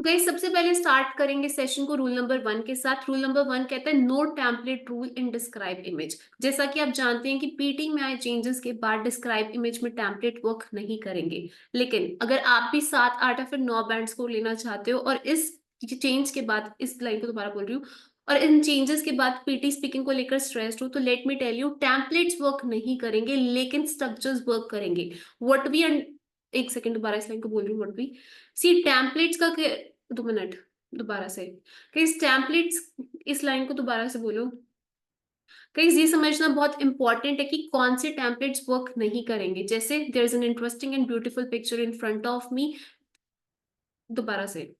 Guys सबसे पहले start करेंगे सेशन को रूल नंबर 1 के साथ। रूल नंबर 1 कहता है no template rule in describe image. जैसा कि आप जानते हैं कि पीटी में आए चेंजेस के बाद डिस्क्राइब इमेज में टेम्पलेट वर्क नहीं करेंगे। लेकिन अगर आप भी 7 8 या फिर 9 बैंड्स को लेना चाहते हो और इस चेंज के बाद, इस लाइन को दोबारा बोल रही हूँ, और इन चेंजेस के बाद पीटी स्पीकिंग को लेकर स्ट्रेस्ड हो, तो let me tell you, templates work नहीं करेंगे लेकिन स्ट्रक्चर्स वर्क करेंगे। व्हाट वी, एक सेकंड दोबारा इस लाइन को बोल रही हूँ। व्हाट वी सी टेम्पलेट्स का 2 मिनट दोबारा से, कई टेम्पलेट्स, इस लाइन को दोबारा से बोलो। कई ये समझना बहुत इंपॉर्टेंट है कि कौन से टेम्पलेट्स वर्क नहीं करेंगे। जैसे there is an interesting and beautiful picture in front of me, दोबारा से।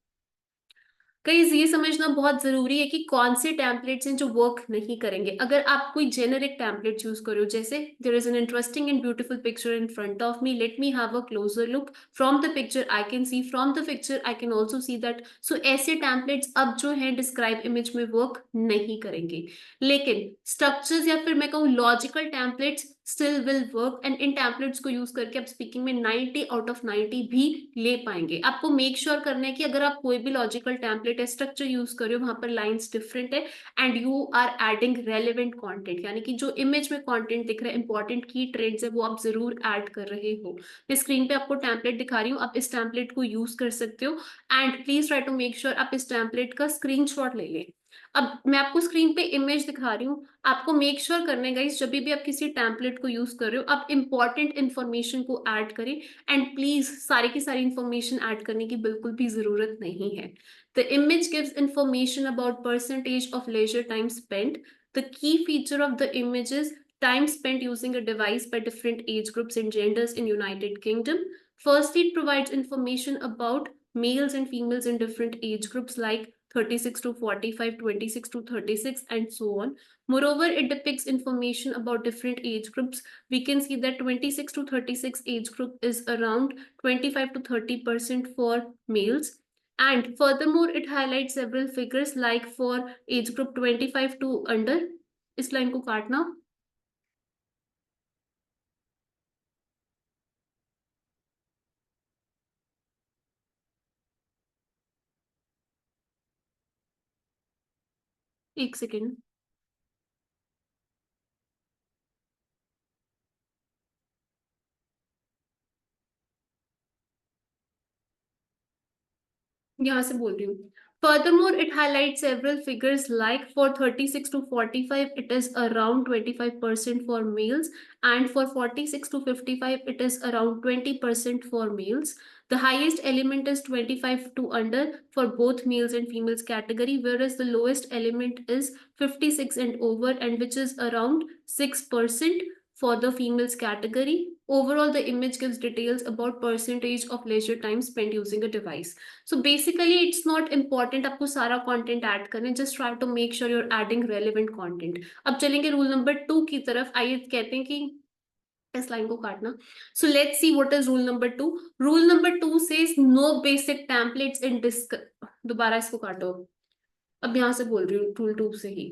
कई ये समझना बहुत जरूरी है कि कौन से टेम्पलेट्स हैं जो वर्क नहीं करेंगे। अगर आप कोई जेनेरिक टेम्पलेट यूज करो, जैसे there is an interesting and beautiful picture in front of me, let me have a closer look from the picture, I can see from the picture, I can also see that, so ऐसे templates अब जो है describe image में work नहीं करेंगे। लेकिन structures या फिर मैं कहूँ logical templates still will work, and in templates को यूज करके आप स्पीकिंग में 90 आउट ऑफ 90 भी ले पाएंगे। आपको मेक श्योर करना है कि अगर आप कोई भी लॉजिकल टेम्पलेट या स्ट्रक्चर यूज कर रहे हो, वहां पर लाइंस डिफरेंट है and you are adding relevant content, यानी कि जो इमेज में कंटेंट दिख रहा है, इंपॉर्टेंट की ट्रेड्स है, वो आप जरूर ऐड कर रहे हो। मैं स्क्रीन पे आपको टेम्पलेट दिखा रही हूँ, आप इस टेम्पलेट को यूज कर सकते हो and please try to make sure आप इस टेम्पलेट का स्क्रीनशॉट ले लें। अब मैं आपको स्क्रीन पे इमेज दिखा रही हूँ, आपको मेक श्योर करना है गाइस, जब भी आप किसी टेम्पलेट को यूज कर रहे हो, आप इंपॉर्टेंट इन्फॉर्मेशन को ऐड करें एंड प्लीज सारी की सारी इंफॉर्मेशन ऐड करने की बिल्कुल भी जरूरत नहीं है। The image gives information about percentage of leisure time spent. The key feature of the image is time spent using a device by different age groups and genders in United Kingdom. Firstly, it provides information about males and females in different age groups like 36 to 45, 26 to 36, and so on. Moreover, it depicts information about different age groups. We can see that 26 to 36 age group is around 25 to 30% for males. And furthermore, it highlights several figures like for age group 25 to under, इस line को काटना, एक second, यहाँ से बोल रही हूँ। Furthermore, it highlights several figures like for 36 to 45, it is around 25% for males, and for 46 to 55, it is around 20% for males. The highest element is 25 to under for both males and females category, whereas the lowest element is 56 and over, and which is around 6% for the females category. Overall, the image gives details about percentage of leisure time spent using a device. So basically it's not important आपको सारा content add करना है, just try to make sure you're adding relevant content. अब चलेंगे rule number 2 की तरफ। आइए कहते हैं कि इस लाइन को काटना। So let's see what is rule number 2. Rule number 2 says no basic templates in disc, दोबारा इसको काटो, अब यहाँ से बोल रही हूँ रूल 2 से ही।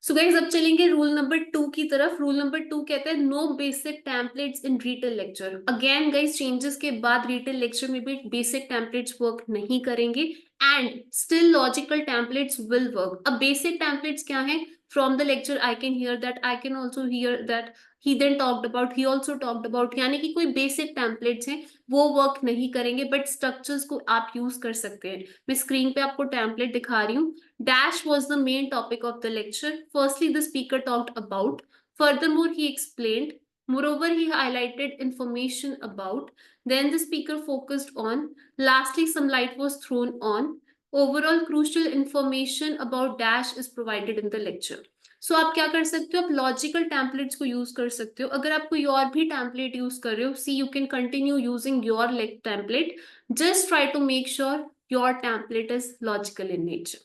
सो गाइस अब चलेंगे रूल नंबर 2 की तरफ। रूल नंबर 2 कहता है no basic templates in retell lecture. Again guys changes के बाद रिटेल लेक्चर में भी बेसिक टेम्पलेट्स वर्क नहीं करेंगे and still logical templates will work. अब बेसिक टेम्पलेट्स क्या है? From the lecture I can hear that, I can also hear that, he then talked about, he also talked about, यानी कि कोई basic templates हैं वो वर्क नहीं करेंगे, बट स्ट्रक्चर्स को आप यूज कर सकते हैं। मैं स्क्रीन पे आपको टेम्पलेट दिखा रही हूँ। Dash was the main topic of the lecture. Firstly, the speaker talked about. Furthermore, he explained. Moreover, he highlighted information about. Then the speaker focused on. Lastly, some light was thrown on. Overall, crucial information about Dash is provided in the lecture. So आप क्या कर सकते हो? आप logical templates को use कर सकते हो। अगर आप कोई और भी टेम्पलेट यूज कर रहे हो, see you can continue using your template, just try to make sure your template is logical in nature.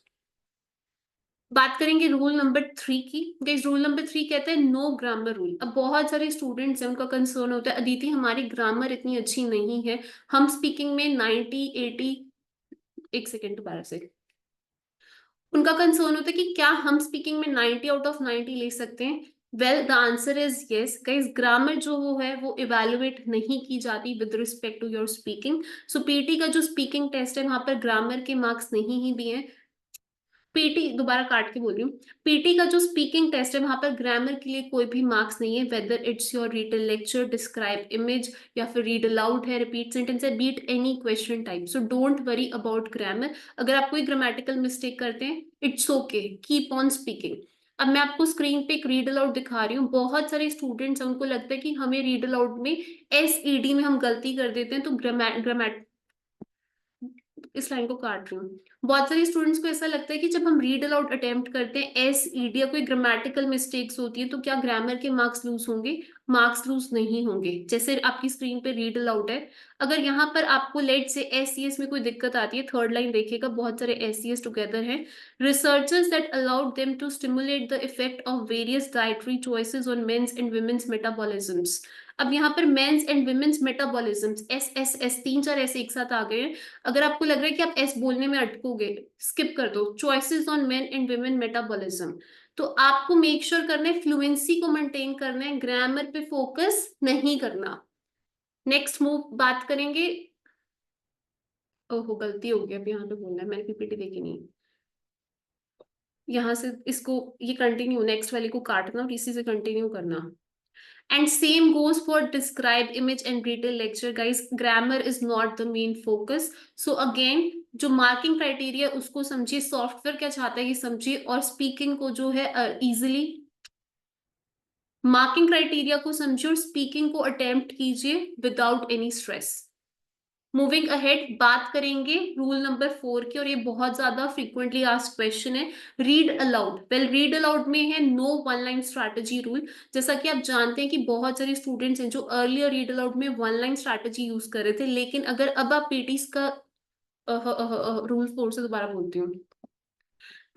बात करेंगे रूल नंबर 3 की। गाइस रूल नंबर 3 कहते हैं नो ग्रामर रूल। अब बहुत सारे स्टूडेंट्स हैं, उनका कंसर्न होता है अदिति हमारी ग्रामर इतनी अच्छी नहीं है, हम स्पीकिंग में 90 80, एक सेकेंड दोबारा से, उनका कंसर्न होता है कि क्या हम स्पीकिंग में 90 आउट ऑफ 90 ले सकते हैं। Well the answer is yes guys, grammar जो वो है वो इवेलुएट नहीं की जाती with respect to your speaking. So PTE का जो स्पीकिंग टेस्ट है वहां पर ग्रामर के मार्क्स नहीं ही दिए। पीटी दोबारा काट के बोल रही हूँ, पीटी का जो स्पीकिंग टेस्ट है वहां पर ग्रामर के लिए कोई भी मार्क्स नहीं है, whether it's your read lecture, describe image, या फिर रीड अलाउड है, रिपीट सेंटेंस है, be it any question type. So don't worry about grammar. अगर आप कोई ग्रामेटिकल मिस्टेक करते हैं, it's okay, keep on speaking. अब मैं आपको स्क्रीन पे एक रीड अलाउड दिखा रही हूँ। बहुत सारे स्टूडेंट्स हैं, उनको लगता है कि हमें रीड अलाउड में SED में हम गलती कर देते हैं, तो इस लाइन को काट रही हूँ। बहुत सारे स्टूडेंट्स को ऐसा लगता है कि जब हम रीड अलाउड अटेम्प्ट करते हैं, SED या कोई ग्रामेटिकल मिस्टेक्स होती है, तो क्या ग्रामर के मार्क्स लूज होंगे? मार्क्स लूज नहीं होंगे। जैसे आपकी स्क्रीन पे रीड अलाउड है, अगर यहाँ पर आपको लेट से SES में कोई दिक्कत आती है, थर्ड लाइन देखिएगा, बहुत सारे SES टुगेदर हैं। Researchers that allowed them to stimulate the effect of various dietary choices on men's and women's metabolisms. अब यहाँ पर men's and women's metabolisms, SSS, तीन चार ऐसे एक साथ आ गए हैं। अगर आपको लग रहा है कि आप एस बोलने में अटकोगे, स्किप कर दो। Choices on main and women metabolism. तो आपको मेक श्योर करना है, फ्लुएंसी को मेंटेन करना है, ग्रामर पे फोकस नहीं करना। नेक्स्ट मूव बात करेंगे। ओहो गलती हो गई, अब यहाँ पे बोलना है, मैंने PPT देखी नहीं। यहाँ से इसको, ये कंटिन्यू, नेक्स्ट वाले को काटना और इसी से कंटिन्यू करना। And same goes for describe image and detail lecture guys, grammar is not the main focus. So again, जो मार्किंग क्राइटेरिया उसको समझिए, सॉफ्टवेयर क्या चाहता है ये समझिए, और स्पीकिंग को जो है इजीली मार्किंग क्राइटेरिया को समझिए और स्पीकिंग को अटेम्प्ट कीजिए without any stress. Moving ahead, बात करेंगे रूल नंबर 4 की, और ये बहुत ज्यादा फ्रीक्वेंटली आस्क्ड क्वेश्चन है। Read aloud. Well read aloud में है no one line strategy rule. जैसा कि आप जानते हैं कि बहुत सारे स्टूडेंट्स हैं जो अर्लियर रीड अलाउड में वन लाइन स्ट्रैटेजी यूज कर रहे थे, लेकिन अगर अब आप पीटीज का रूल 4 से दोबारा बोलती हूँ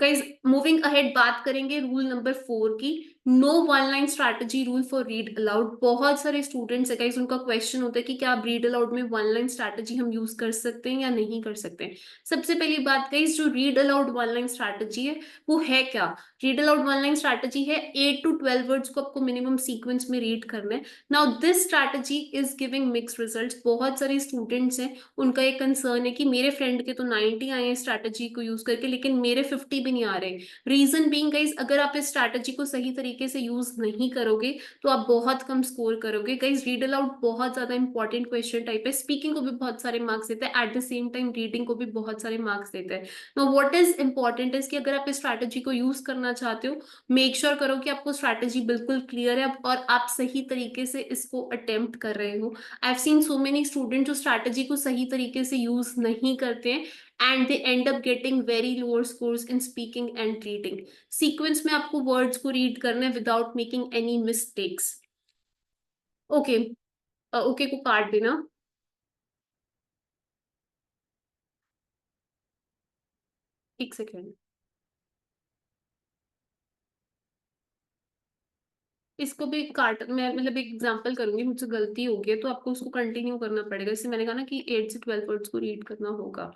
गाइज। मूविंग अहेड, बात करेंगे रूल नंबर 4 की, no one line strategy rule for read aloud. बहुत सारे स्टूडेंट्स है गाइज, उनका क्वेश्चन होता है कि क्या आप रीड अलाउड में वन लाइन स्ट्रैटेजी हम यूज कर सकते हैं या नहीं कर सकते हैं। सबसे पहली बात गाइज, जो read aloud one line strategy है वो है क्या? Read aloud one line strategy है 8 to 12 वर्ड्स को आपको मिनिमम सीक्वेंस में रीड करना है। Now this strategy is giving mixed results. बहुत सारे स्टूडेंट्स हैं, उनका एक कंसर्न है कि मेरे फ्रेंड के तो 90 आए हैं स्ट्रैटेजी को यूज करके, लेकिन मेरे 50 भी नहीं आ रहे। रीजन बीइंग गाइज, अगर आप इस स्ट्रैटेजी को सही तरीके से यूज नहीं करोगे तो आप बहुत कम स्कोर करोगे। गाइज रीड अलाउड बहुत ज्यादा इंपॉर्टेंट क्वेश्चन टाइप है, स्पीकिंग को भी बहुत सारे मार्क्स देता है, at the same time reading को भी बहुत सारे मार्क्स देता है। Know what is important is कि अगर आप इस स्ट्रैटेजी को यूज करना चाहते हो, मेक श्योर करो कि आपको स्ट्रैटेजी बिल्कुल क्लियर है और आप सही तरीके से इसको अटेम्प्ट कर रहे हो। I have seen so many student जो स्ट्रैटेजी को सही तरीके से यूज नहीं करते हैं, and they and up getting very lower scores in speaking and reading. Sequence में आपको वर्ड्स को रीड करना है without making any mistakes. Okay, okay को काट देना। एक सेकेंड, इसको भी काट, मैं मतलब एक एग्जांपल करूंगी, मुझसे गलती हो गई है तो आपको उसको कंटिन्यू करना पड़ेगा। जैसे मैंने कहा ना कि 8 से 12 वर्ड्स को रीड करना होगा।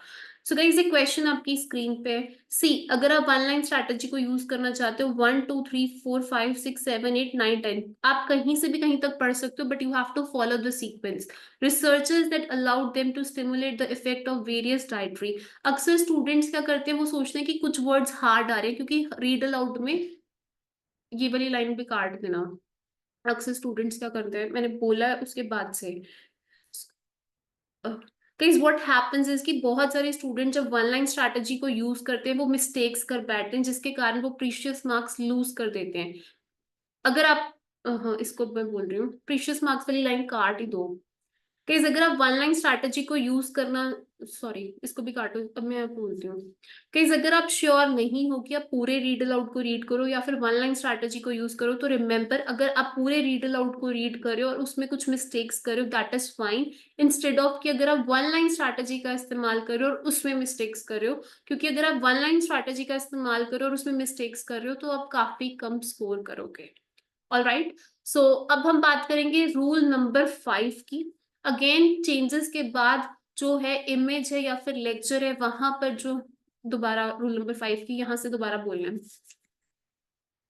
सो गाइस एक क्वेश्चन आपकी स्क्रीन पे, सी अगर आप वन लाइन स्ट्रैटेजी को यूज करना चाहते हो, 1 2 3 4 5 6 7 8 9 10, आप कहीं से भी कहीं तक पढ़ सकते हो, but you have to follow the sequence. Researchers that allowed them to stimulate the effect of various dietary. अक्सर स्टूडेंट्स क्या करते हैं, वो सोचते हैं कि कुछ वर्ड्स हार्ड आ रहे हैं, क्योंकि रीड अलाउड में ये वाली लाइन भी काट देना। अक्सर स्टूडेंट्स क्या करते हैं, मैंने बोला है उसके बाद से, गाइस व्हाट हैपेंस इज कि बहुत सारे स्टूडेंट जब वन लाइन स्ट्रैटेजी को यूज करते हैं वो मिस्टेक्स कर बैठते हैं, जिसके कारण वो प्रीशियस मार्क्स लूज कर देते हैं। अगर आप, हाँ इसको मैं बोल रही हूँ, प्रीशियस मार्क्स वाली लाइन काट ही दो। गाइस अगर आप वन लाइन स्ट्रैटेजी को यूज करना, सॉरी इसको भी काटो, अब मैं बोलती हूँ। गाइस अगर आप श्योर नहीं हो कि आप पूरे रीड अलाउड को रीड करो या फिर वन लाइन स्ट्रैटेजी को यूज करो, तो रिमेंबर, अगर आप पूरे रीड अलाउड को रीड करे और उसमें कुछ मिस्टेक्स करे, that is fine, instead of कि अगर आप वन लाइन स्ट्रैटेजी का इस्तेमाल करो और उसमें मिस्टेक्स करे हो। क्योंकि अगर आप वन लाइन स्ट्रैटेजी का इस्तेमाल करो और उसमें मिस्टेक्स कर रहे हो तो आप काफी कम स्कोर करोगे। ऑल राइट, सो अब हम बात करेंगे रूल नंबर 5 की। अगेन चेंजेस के बाद जो है इमेज है या फिर लेक्चर है, वहां पर जो, दोबारा रूल नंबर 5 की, यहाँ से दोबारा बोलना है।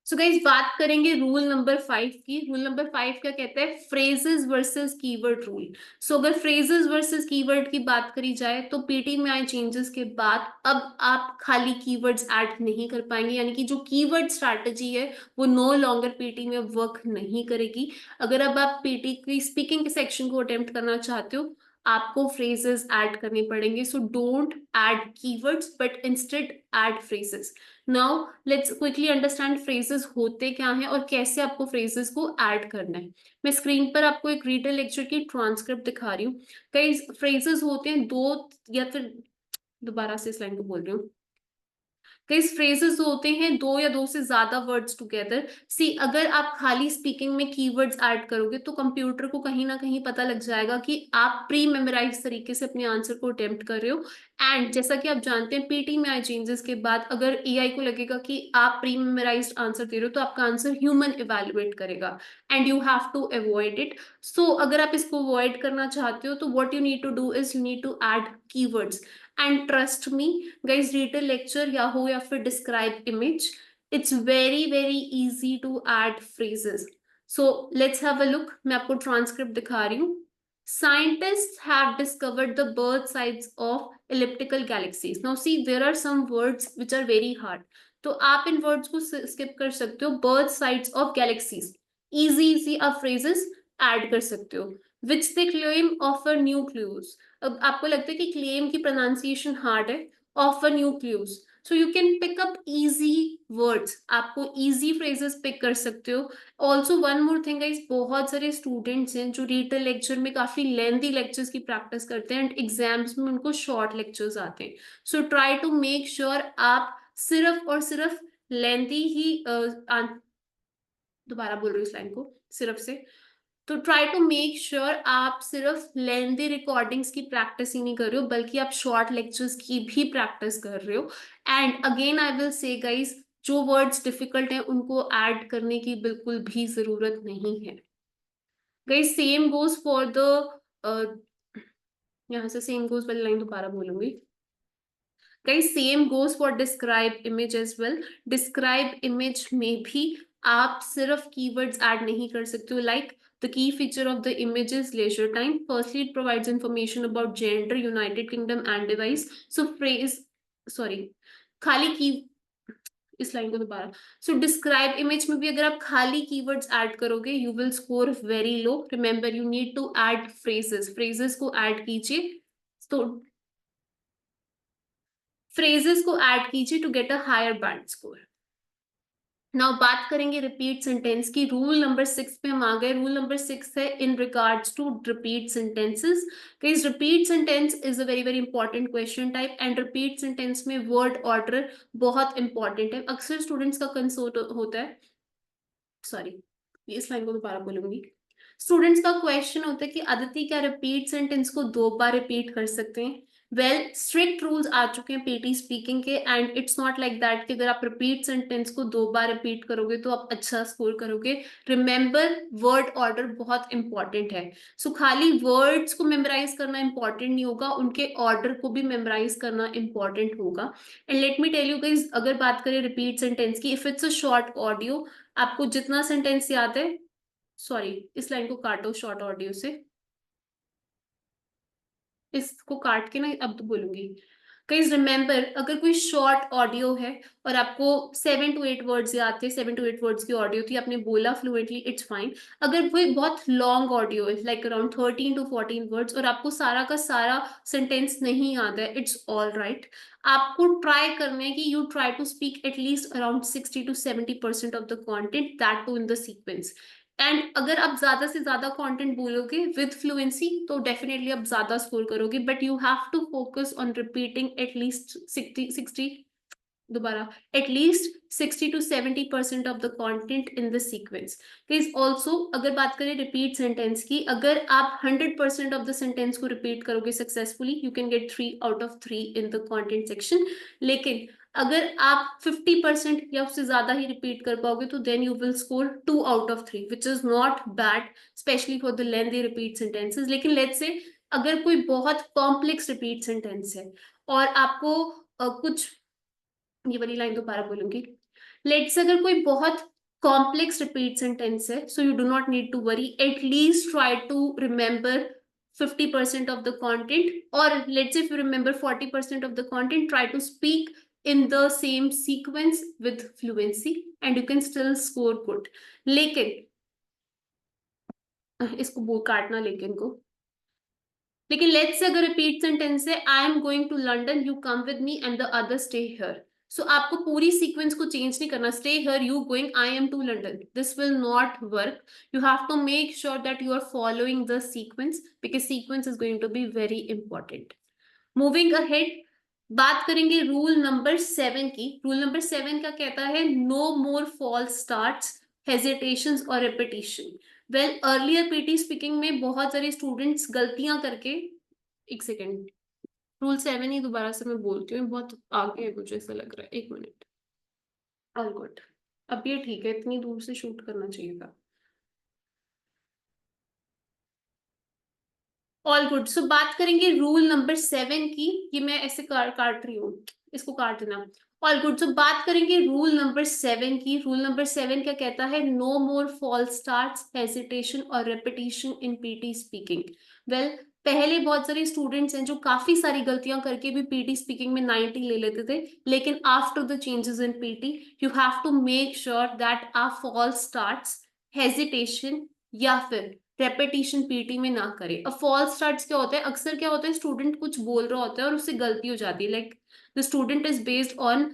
सो गाइस बात करेंगे रूल नंबर 5 की। रूल नंबर 5 क्या कहता है? Phrases versus keyword rule. So अगर फ्रेजेस वर्सेस कीवर्ड की बात करी जाए तो पीटी में आए चेंजेस के बाद अब आप खाली कीवर्ड्स ऐड नहीं कर पाएंगे, यानी कि जो कीवर्ड स्ट्रैटेजी है वो नो लॉन्गर पीटी में वर्क नहीं करेगी। अगर अब आप पीटी की स्पीकिंग के सेक्शन को अटेम्प्ट करना चाहते हो, आपको फ्रेजेस ऐड करने पड़ेंगे। So don't add keywords but instead add phrases. Now let's quickly understand phrases होते क्या हैं और कैसे आपको फ्रेजेस को ऐड करना है। मैं स्क्रीन पर आपको एक रीडर लेक्चर की ट्रांसक्रिप्ट दिखा रही हूँ। कई फ्रेजेस होते हैं दो, या फिर दोबारा से इस लाइन को बोल रही हूँ। कई फ्रेजेस होते हैं दो या दो से ज्यादा वर्ड्स टुगेदर। सी अगर आप खाली स्पीकिंग में कीवर्ड्स ऐड करोगे तो कंप्यूटर को कहीं ना कहीं पता लग जाएगा कि आप प्री मेमोराइज तरीके से अपने आंसर को अटेम्प्ट कर रहे हो। एंड जैसा कि आप जानते हैं पीटी में आए चेंजेस के बाद अगर एआई को लगेगा कि आप प्री मेमोराइज आंसर दे रहे हो तो आपका आंसर ह्यूमन इवेलुएट करेगा and you have to avoid it. So अगर आप इसको अवॉइड करना चाहते हो तो what you need to do is you need to add keywords. And trust me guys, read a lecture या हो या फिर describe image, it's very very easy to add phrases. So let's have a look. मैं आपको transcript दिखा रही हूँ। Scientists have discovered the birth sites of elliptical galaxies. Now see, there are some words which are very hard. तो आप इन words को skip कर सकते हो। birth sites of galaxies, easy easy आप phrases ऐड कर सकते हो। which they claim offer new clues. अब आपको लगता है कि क्लेम की प्रोनाउंसिएशन हार्ड है, offer new clues, so you can pick up easy words, आपको इजी फ्रेजेस पिक कर सकते हो। Also one more thing guys, बहुत सारे स्टूडेंट्स हैं जो रीडर लेक्चर में काफी लेंथी लेक्चर्स की प्रैक्टिस करते हैं एंड एग्जाम्स में उनको शॉर्ट लेक्चर्स आते हैं। So try to make sure आप सिर्फ और सिर्फ लेंथी ही दोबारा बोल रही हूँ इस लाइन को सिर्फ से। तो ट्राई टू मेक श्योर आप सिर्फ लेंथी रिकॉर्डिंग्स की प्रैक्टिस ही नहीं कर रहे हो बल्कि आप शॉर्ट लेक्चर्स की भी प्रैक्टिस कर रहे हो। And again I will say guys, जो वर्ड्स डिफिकल्ट हैं उनको ऐड करने की बिल्कुल भी जरूरत नहीं है। Guys same goes for the, यहाँ से सेम गोज वाली लाइन दोबारा बोलूंगी। Guys same goes for describe image as well. Describe image में भी आप सिर्फ कीवर्ड्स ऐड नहीं कर सकते हो। Like the key feature of the image is leisure time. Firstly, it provides information about gender, United Kingdom and device. So phrase, sorry, खाली की इस लाइन को दोबारा। सो डिस्क्राइब इमेज में भी अगर आप खाली कीवर्ड्स ऐड करोगे you will score very low. Remember you need to add phrases, phrases को ऐड कीजिए। तो फ्रेजेस को ऐड कीजिए to get a higher band score. Now बात करेंगे रिपीट सेंटेंस की। रूल नंबर 6 पे हम आ गए। रूल नंबर 6 है in regards to repeat sentences. Guys repeat sentence is a very very important question type and repeat sentence में word order बहुत इंपॉर्टेंट है। अक्सर स्टूडेंट्स का कंसर्न होता है, सॉरी इस लाइन को दोबारा बोलूंगी। स्टूडेंट्स का क्वेश्चन होता है कि अदिति क्या रिपीट सेंटेंस को 2 बार रिपीट कर सकते हैं? वेल स्ट्रिक्ट रूल्स आ चुके हैं पीटी स्पीकिंग के and it's not like that कि अगर आप रिपीट सेंटेंस को 2 बार रिपीट करोगे तो आप अच्छा स्कोर करोगे। रिमेंबर वर्ड ऑर्डर बहुत इंपॉर्टेंट है। सो खाली वर्ड्स को मेमोराइज करना इंपॉर्टेंट नहीं होगा, उनके ऑर्डर को भी मेमोराइज करना इंपॉर्टेंट होगा। And let me tell you guys, अगर बात करें रिपीट सेंटेंस की, if it's a short audio, आपको जितना सेंटेंस याद है, सॉरी इस लाइन को काटो शॉर्ट ऑडियो से, इसको काट के ना अब तो बोलूंगी। गाइस रिमेंबर, अगर कोई शॉर्ट ऑडियो है और आपको 7 to 8 वर्ड्स याद थे, 7 to 8 वर्ड्स की ऑडियो थी, आपने बोला फ्लुएंटली, इट्स फाइन। अगर कोई बहुत लॉन्ग ऑडियो है लाइक अराउंड 13 to 14 वर्ड्स और आपको सारा का सारा सेंटेंस नहीं याद है, इट्स ऑल राइट। आपको ट्राई करना है कि you try to speak at least around 60 to 70% of the content, that too in the sequence. And अगर आप ज्यादा से ज्यादा कंटेंट बोलोगे विद फ्लुएंसी तो डेफिनेटली आप ज्यादा स्कोर करोगे, but you have to focus on repeating at least 60 दोबारा at least 60 to 70% of the content in the sequence. Please also अगर बात करें रिपीट सेंटेंस की, अगर आप 100% ऑफ द सेंटेंस को रिपीट करोगे successfully you can get 3 out of 3 in the content section. लेकिन अगर आप 50% या उससे ज्यादा ही रिपीट कर पाओगे तो then you will score 2 out of 3 which is not bad, especially for the lengthy repeat sentences. लेकिन लेट्स से अगर कोई बहुत कॉम्प्लेक्स रिपीट सेंटेंस है और आपको कुछ, ये वाली लाइन दोबारा बोलूंगी। लेट्स अगर कोई बहुत कॉम्प्लेक्स रिपीट सेंटेंस है, so you do not need to worry, at least try to remember 50% of the content, or let's say if you remember 40% of the content, try to speak in the same sequence with fluency and you can still score good. लेकिन इसको वो काटना, लेकिन let's say अगर repeat sentence है, I am going to London, you come with me and the other stay here, so आपको पूरी sequence को चेंज नहीं करना, stay here, you going, I am to London, this will not work. You have to make sure that you are following the sequence, because sequence is going to be very important. Moving ahead, बात करेंगे rule number 7 की. Rule number 7 क्या कहता है? No मोर false starts, hesitations और repetition. Well, earlier PT speaking में बहुत सारे स्टूडेंट्स गलतियां करके, एक सेकेंड, रूल 7 ही दोबारा से मैं बोलती हूँ, बहुत आगे है मुझे ऐसा लग रहा है, एक मिनट. ऑल गुड, अब ये ठीक है, इतनी दूर से शूट करना चाहिए था. All good. सो बात करेंगे रूल नंबर 7 की. ये मैं ऐसे काट रही हूँ, इसको काट देना. All good. सो बात करेंगे रूल नंबर 7 की. रूल नंबर 7 क्या कहता है? नो मोर फॉल्स स्टार्ट्स, हेजिटेशन और रेपिटेशन इन पीटी स्पीकिंग. वेल, पहले बहुत सारे स्टूडेंट्स हैं जो काफी सारी गलतियां करके भी पीटी स्पीकिंग में 90 ले लेते थे, लेकिन after the changes in PTE you have to make sure that uh false starts, hesitation या फिर रेपिटेशन पीटी में ना करे. अब फॉल्स स्टार्ट्स क्या होता है? अक्सर क्या होता है, स्टूडेंट कुछ बोल रहा होता है और उससे गलती हो जाती है, like the student is based on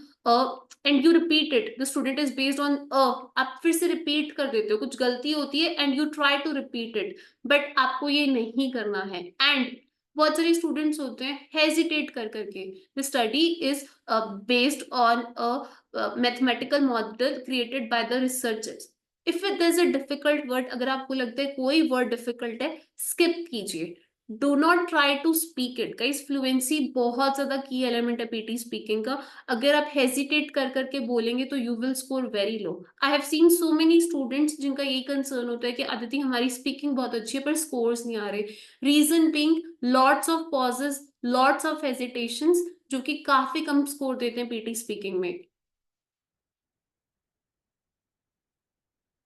and you repeat it, the student is based on आप फिर से रिपीट कर देते हो, कुछ गलती होती है and you try to repeat it, but आपको ये नहीं करना है. एंड बहुत सारे स्टूडेंट्स होते हैं हेजिटेट कर करके. The study is based on a mathematical model created by the researchers. If there is a difficult word, अगर आपको लगता है कोई वर्ड डिफिकल्ट है, स्किप कीजिए, do not try to speak it. Guys, fluency बहुत ज्यादा की एलिमेंट है पीटी स्पीकिंग का. अगर आप हेजिटेट कर करके बोलेंगे तो you will score very low. I have seen so many students जिनका यही कंसर्न होता है कि आदिति हमारी स्पीकिंग बहुत अच्छी है पर स्कोर्स नहीं आ रहे. Reason being lots of pauses, lots of hesitations, जो कि काफी कम स्कोर देते हैं पीटी स्पीकिंग में.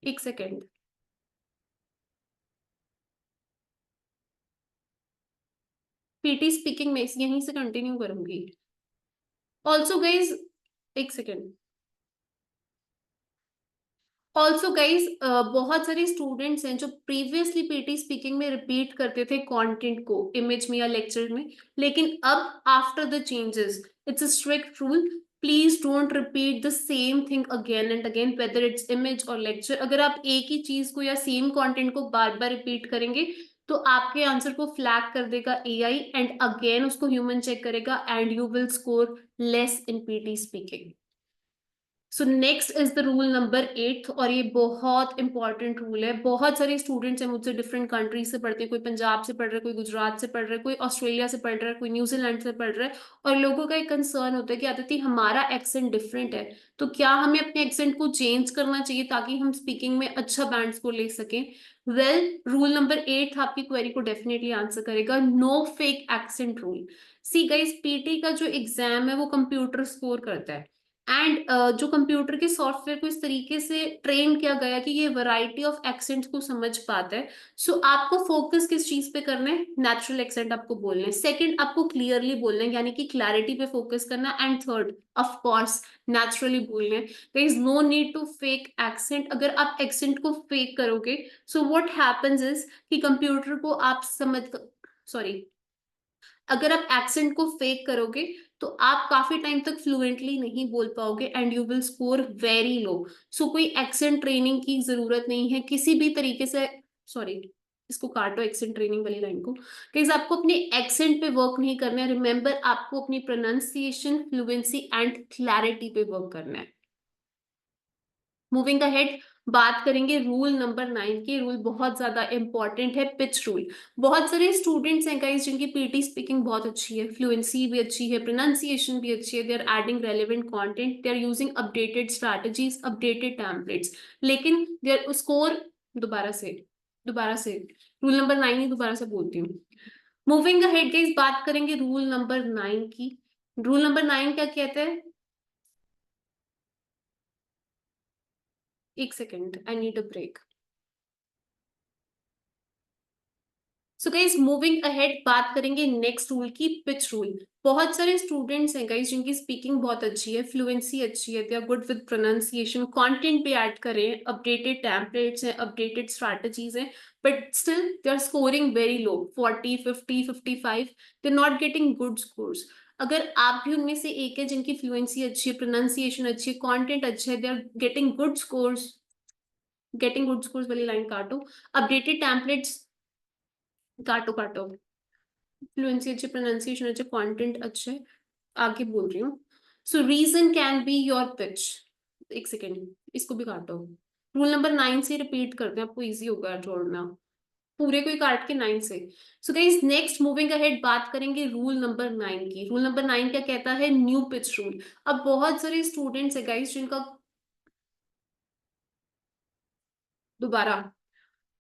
एक सेकेंड. पीटी स्पीकिंग में यहीं से कंटिन्यू करूंगी. ऑल्सो गाइज, एक सेकेंड. ऑल्सो गाइज, बहुत सारे स्टूडेंट्स हैं जो प्रीवियसली पीटी स्पीकिंग में रिपीट करते थे कंटेंट को इमेज में या लेक्चर में, लेकिन अब after the changes it's a strict rule, please don't repeat the same thing again and again, whether its image और लेक्चर. अगर आप एक ही चीज को या सेम कंटेंट को बार बार रिपीट करेंगे तो आपके आंसर को फ्लैग कर देगा एआई एंड अगेन उसको ह्यूमन चेक करेगा and you will score less in PT speaking. So next is the rule number 8, और ये बहुत इंपॉर्टेंट रूल है. बहुत सारे स्टूडेंट्स हैं मुझसे डिफरेंट कंट्रीज से पढ़ते हैं, कोई पंजाब से पढ़ रहा है, कोई गुजरात से पढ़ रहा है, कोई ऑस्ट्रेलिया से पढ़ रहा है, कोई न्यूजीलैंड से पढ़ रहा है, और लोगों का एक कंसर्न होता है कि आदिति हमारा एक्सेंट डिफरेंट है, तो क्या हमें अपने एक्सेंट को चेंज करना चाहिए ताकि हम स्पीकिंग में अच्छा बैंड स्कोर ले सकें. वेल, रूल नंबर 8 आपकी क्वेरी को डेफिनेटली आंसर करेगा. No fake accent rule. See guys, PTE का जो एग्जाम है वो कंप्यूटर स्कोर करता है एंड जो कंप्यूटर के सॉफ्टवेयर को इस तरीके से ट्रेन किया गया कि ये वैरायटी ऑफ एक्सेंट्स को समझ पाता है. सो आपको फोकस किस चीज पे करना है? नेचुरल एक्सेंट आपको बोलना है. सेकंड, आपको क्लियरली बोलना है, यानी कि क्लैरिटी पे फोकस करना. And third, of course, naturally बोलना है. There is no need to fake accent. अगर आप एक्सेंट को फेक करोगे, सो व्हाट हैपेंस इज कि कंप्यूटर को आप समझ, सॉरी, अगर आप एक्सेंट को फेक करोगे तो आप काफी टाइम तक फ्लुएंटली नहीं बोल पाओगे and you will score very low. So कोई एक्सेंट ट्रेनिंग की जरूरत नहीं है किसी भी तरीके से. सॉरी, इसको काटो, एक्सेंट ट्रेनिंग वाली लाइन को. गाइस, आपको अपने एक्सेंट पे वर्क नहीं करना है. रिमेंबर, आपको अपनी प्रोनाउंसिएशन, फ्लुएंसी एंड क्लैरिटी पे वर्क करना है. मूविंग अहेड, बात करेंगे रूल नंबर 9 की. रूल बहुत ज्यादा इंपॉर्टेंट है, पिच रूल. बहुत सारे स्टूडेंट्स हैं गाइस जिनकी पीटी स्पीकिंग बहुत अच्छी है, फ्लुएंसी भी अच्छी है, प्रोनाउंसिएशन भी अच्छी है, they are adding relevant content, they are using updated strategies, updated templates, लेकिन देयर स्कोर, दोबारा से रूल नंबर 9 ही दोबारा से बोलती हूँ. मूविंग अहेड गाइस, बात करेंगे रूल नंबर 9 की. रूल नंबर 9 क्या कहता है? एक second, I need a break. So guys moving ahead बात करेंगे नेक्स्ट रूल की, पिच रूल। बहुत सारे स्टूडेंट्स हैं गाइज जिनकी स्पीकिंग बहुत अच्छी है, फ्लुएंसी अच्छी है, they are good with pronunciation, content भी ऐड करें, अपडेटेड टेम्पलेट्स हैं, अपडेटेड स्ट्रैटेजीज हैं, but still they are scoring very low, 40, 50, 55, they are not getting good scores. अगर आप भी उनमें से एक है जिनकी फ्लुएंसी अच्छी है, प्रोनाउंसिएशन अच्छी है, कंटेंट अच्छा है, they are getting good scores, getting good scores वाली लाइन काटो, अपडेटेड टेम्पलेट्स काटो काटो, फ्लुएंसी अच्छी, प्रोनाउंसिएशन अच्छे, कंटेंट अच्छे, आगे बोल रही हूँ। So reason can be your pitch. एक सेकेंड, इसको भी काटो। रूल नंबर 9 से रिपीट करते हैं, आपको इजी होगा जोड़ना, पूरे को ही काट के 9 से। So guys next moving ahead बात करेंगे रूल नंबर 9 की। रूल नंबर 9 क्या कहता है? New pitch rule. अब बहुत सारे स्टूडेंट्स है गाइस जिनका, दोबारा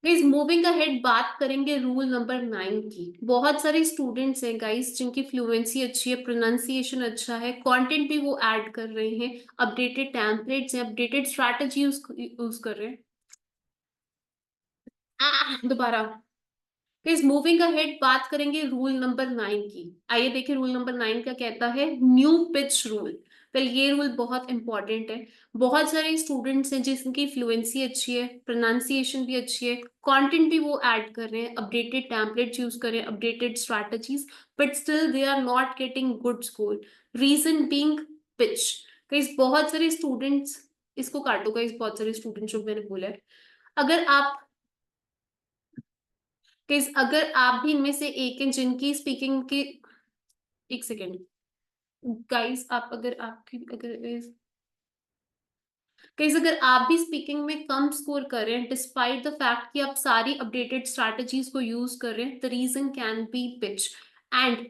गाइस मूविंग अहेड बात करेंगे रूल नंबर 9 की। बहुत सारे स्टूडेंट्स हैं गाइस जिनकी फ्लुएंसी अच्छी है, प्रोनाउंसिएशन अच्छा है, कंटेंट भी वो ऐड कर रहे हैं, अपडेटेड टेम्पलेट्स हैं, अपडेटेड स्ट्रैटेजी यूज कर रहे हैं। दोबारा गाइस मूविंग अहेड बात करेंगे रूल नंबर 9 की। आइए देखिए रूल नंबर 9 क्या कहता है, न्यू पिच रूल। वेल ये रूल बहुत इंपॉर्टेंट है। बहुत सारे स्टूडेंट्स हैं जिनकी फ्लुएंसी अच्छी है, प्रोनाउंसिएशन भी अच्छी है, कंटेंट भी वो ऐड कर रहे हैं, अपडेटेड टेम्पलेट्स यूज कर रहे हैं, updated strategies, but still they are not getting good score. Reason being pitch. Guys बहुत सारे स्टूडेंट्स, इसको काटो गाइस, बहुत सारे स्टूडेंट्स जो मैंने बोला है, अगर आप गाइस अगर आप भी इनमें से एक हैं जिनकी स्पीकिंग की, एक सेकेंड गाइस, आप अगर आपकी अगर गाइस अगर आप भी स्पीकिंग में कम स्कोर कर रहे हैं डिस्पाइट द फैक्ट कि आप सारी अपडेटेड स्ट्रैटेजीज को यूज कर रहे हैं, the reason can be pitch. And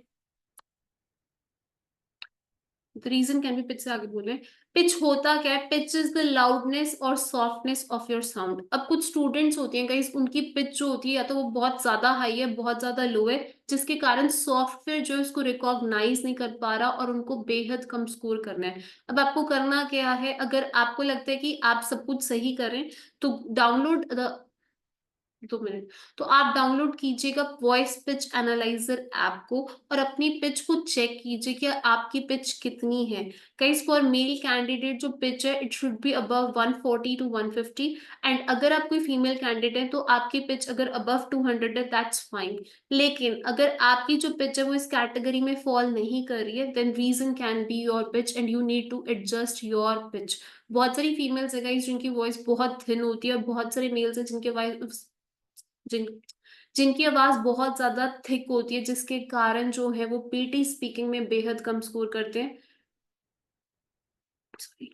the reason can be pitch से आगे बोले, पिच होता क्या है? पिच इज द लाउडनेस और सॉफ्टनेस ऑफ योर साउंड। अब कुछ स्टूडेंट्स होती हैं गाइस, उनकी पिच जो होती है या तो वो बहुत ज्यादा हाई है, बहुत ज्यादा लो है, जिसके कारण सॉफ्टवेयर जो है उसको रिकॉग्नाइज नहीं कर पा रहा और उनको बेहद कम स्कोर करना है। अब आपको करना क्या है? अगर आपको लगता है कि आप सब कुछ सही करें तो डाउनलोड द, 2 मिनट, तो आप डाउनलोड कीजिएगा वॉइस पिच एनालाइजर ऐप को और अपनी पिच को चेक कीजिए कि आपकी पिच कितनी है। गाइस फॉर मेल कैंडिडेट जो पिच है it should be above 140 to 150, and अगर आप कोई फीमेल कैंडिडेट है तो आपकी पिच अगर अबव 200 है दैट्स फाइन। लेकिन अगर आपकी जो पिच है वो इस कैटेगरी में फॉल नहीं कर रही है, then reason can be your pitch and you need to adjust your pitch. बहुत सारी फीमेल्स है गाइस जिनकी वॉइस बहुत थिन होती है और बहुत सारे मेल्स है जिनके वॉइस जिन जिनकी आवाज बहुत ज्यादा थिक होती है, जिसके कारण जो है वो पीटी स्पीकिंग में बेहद कम स्कोर करते हैं, Sorry.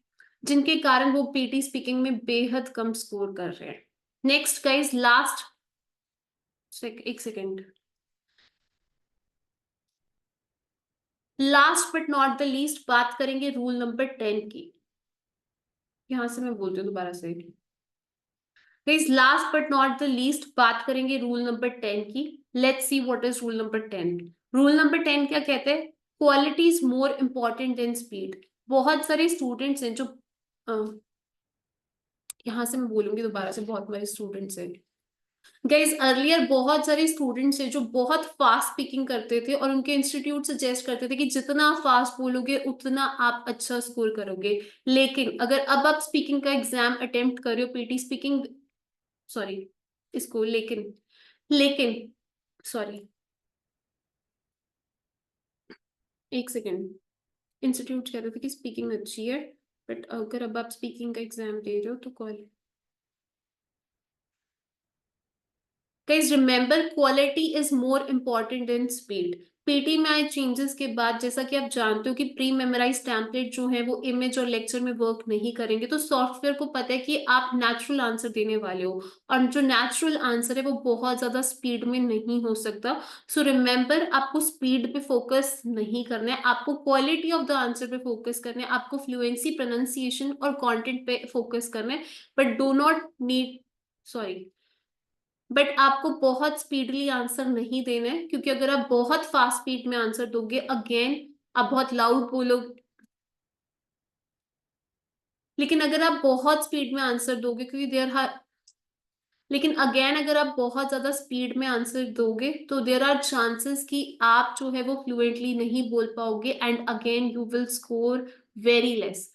जिनके कारण वो पीटी स्पीकिंग में बेहद कम स्कोर कर रहे हैं। नेक्स्ट गाइस लास्ट, एक second, last but not the least बात करेंगे रूल नंबर 10 की। यहां से मैं बोलती हूँ दोबारा से, guys last but not the least बात करेंगे रूल नंबर 10 की। Let's see what is rule number 10। Rule number 10 क्या कहते हैं? Quality is more important than speed. बहुत सारे स्टूडेंट्स हैं जो यहां से मैं बोलूंगी दोबारा से, बहुत सारे स्टूडेंट्स हैं गाइज, अर्लियर बहुत सारे स्टूडेंट्स हैं जो बहुत फास्ट स्पीकिंग करते थे और उनके इंस्टीट्यूट सजेस्ट करते थे कि जितना फास्ट बोलोगे उतना आप अच्छा स्कोर करोगे। लेकिन अगर अब आप स्पीकिंग का एग्जाम अटेम्प्ट कर रहे हो, पीटी स्पीकिंग, सॉरी, इसको लेकिन, लेकिन सॉरी, एक सेकेंड, इंस्टीट्यूट कह रहे थे कि स्पीकिंग अच्छी है, बट अगर अब आप स्पीकिंग का एग्जाम दे रहे हो तो call, guys remember quality is more important then speed. PT में आए चेंजेस के बाद जैसा कि आप जानते हो कि प्री मेमोराइज टेम्पलेट जो है वो इमेज और लेक्चर में वर्क नहीं करेंगे, तो सॉफ्टवेयर को पता है कि आप नेचुरल आंसर देने वाले हो और जो नेचुरल आंसर है वो बहुत ज्यादा स्पीड में नहीं हो सकता। सो रिमेंबर आपको स्पीड पे फोकस नहीं करना है, आपको क्वालिटी ऑफ द आंसर पे फोकस करना है, आपको फ्लुएंसी, प्रोनाउंसिएशन और कॉन्टेंट पे फोकस करना है, but do not need, sorry, but आपको बहुत स्पीडली आंसर नहीं देना है, क्योंकि अगर आप बहुत फास्ट स्पीड में आंसर दोगे, अगेन आप बहुत लाउड बोलोगे, लेकिन अगर आप बहुत स्पीड में आंसर दोगे, क्योंकि लेकिन अगेन अगर आप बहुत ज्यादा स्पीड में आंसर दोगे तो देर आर चांसेस कि आप जो है वो फ्लुएंटली नहीं बोल पाओगे, and again you will score very less.